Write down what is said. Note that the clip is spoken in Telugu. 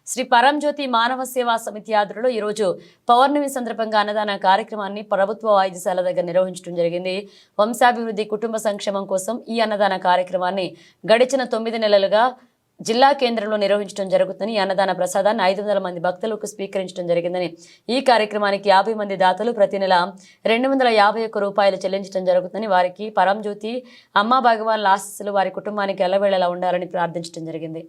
శ్రీ పరంజ్యోతి మానవ సేవా సమితి ఆధ్వర్యంలో ఈరోజు పౌర్ణమి సందర్భంగా అన్నదాన కార్యక్రమాన్ని ప్రభుత్వ వైద్యశాల దగ్గర నిర్వహించడం జరిగింది. వంశాభివృద్ధి కుటుంబ సంక్షేమం కోసం ఈ అన్నదాన కార్యక్రమాన్ని గడిచిన 9 నెలలుగా జిల్లా కేంద్రంలో నిర్వహించడం జరుగుతుందని, ఈ అన్నదాన ప్రసాదాన్ని 500 మంది భక్తులకు స్వీకరించడం జరిగిందని, ఈ కార్యక్రమానికి 50 మంది దాతలు ప్రతి నెల 251 రూపాయలు చెల్లించడం జరుగుతుందని, వారికి పరంజ్యోతి అమ్మా భగవాన్ ఆశీస్సులు వారి కుటుంబానికి ఎల్లవేళలా ఉండాలని ప్రార్థించడం జరిగింది.